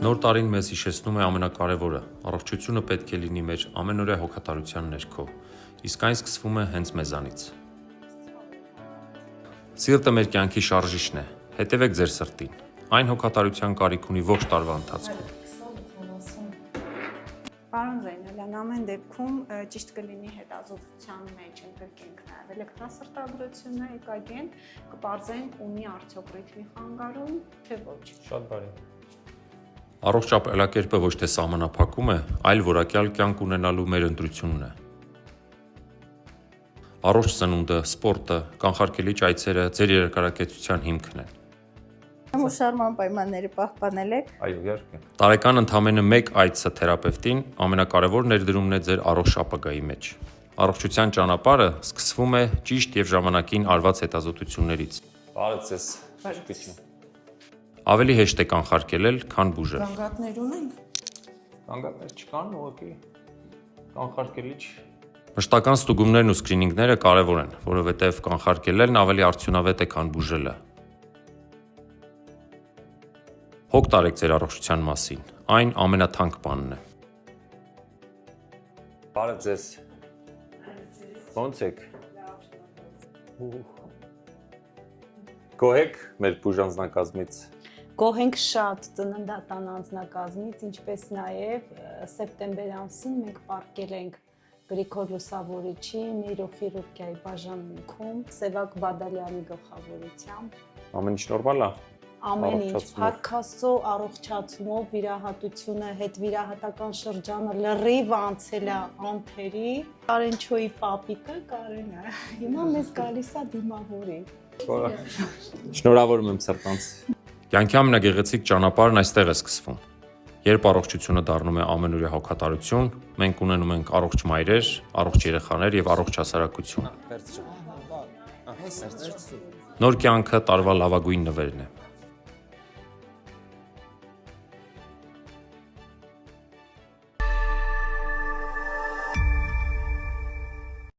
Նոր տարին մեզ հիշեցնում է ամենակարևորը, առողջությունը պետք է լինի մեր ամենօրյա հոգատարության ներքո, իսկ այն սկսվում է հենց մեզանից։ Սիրտը մեր կյանքի շարժիչն է, հետևեք ձեր սրտին, այն հոգատարության կարիք ունի ողջ տարվա ընթացքում։ Պարոն Զեյնալյան, ամեն դեպքում ճիշտ կլինի հետազոտության մեջ ընդգրկենք նաև էլեկտրասրտագրությունը, EKG-ն, կպարզենք ունի արդյոք ռիթմի խանգարում, թե ոչ։ Շատ բարի։ Առողջ ապրելակերպը ոչ թե սահմանափակում է, այլ որակյալ կյանք ունենալու մեր ընտրությունն է։ Առողջ սնունդը, սպորտը, կանխարգելիչ այցերը ձեր երկարակեցության հիմքն են։ Ուսարման պայմանները պահպանել եք։ Այո, իհարկե։ Տարեկան ընդամենը 1 այցը թերապևտին ամենակարևոր ներդրումն է ձեր առողջ ապագայի մեջ։ Առողջության ճանապարհը սկսվում է ճիշտ եւ ժամանակին արված հետազոտություններից։ Բարև ձեզ։ Ավելի հեշտ է կանխարգելել, քան բուժել։ Գանգատներ ունենք։ Գանգատներ չկան, ուղղակի կանխարգելիչ։ Մշտական ստուգումներն ու սկրինինգները կարևոր են, որովհետև կանխարգելելն ավելի արդյունավետ է, քան բուժելը։ Հոգ տարեք ձեր առողջության մասին, այն ամենաթանկ բանն է։ Բարև ձեզ։ Ո՞նց եք։ Գոհ եք մեր բուժանձնակազմից։ Գոհ ենք շատ ծննդատան անձնակազմից, ինչպես նաև սեպտեմբեր ամսին մենք պարգել ենք Գրիգոր Լուսավորիչի նեյրոխիրուրգիայի բաժանմունքում Սևակ Բադալյանի գլխավորությամբ։ Ամեն ինչ նորմալ է։ Ամեն ինչ, փառք Աստծո, առողջացումով, վիրահատությունը, հետվիրահատական շրջանը լրիվ անցել է անթերի։ Կարենչոյի պապիկը Կարենը հիմա մեզ գալիս է դիմավորի։ Շնորհավորում եմ սրտանց։ Կյանքի ամենագեղեցիկ ճանապարհն այստեղ է սկսվում։ Երբ առողջությունը դառնում է ամենօրյա հոգատարություն, մենք ունենում ենք առողջ մայրեր, առողջ երեխաներ եւ առողջ հասարակություն։ Նոր կյանքը տարվա լավագույն նվերն է։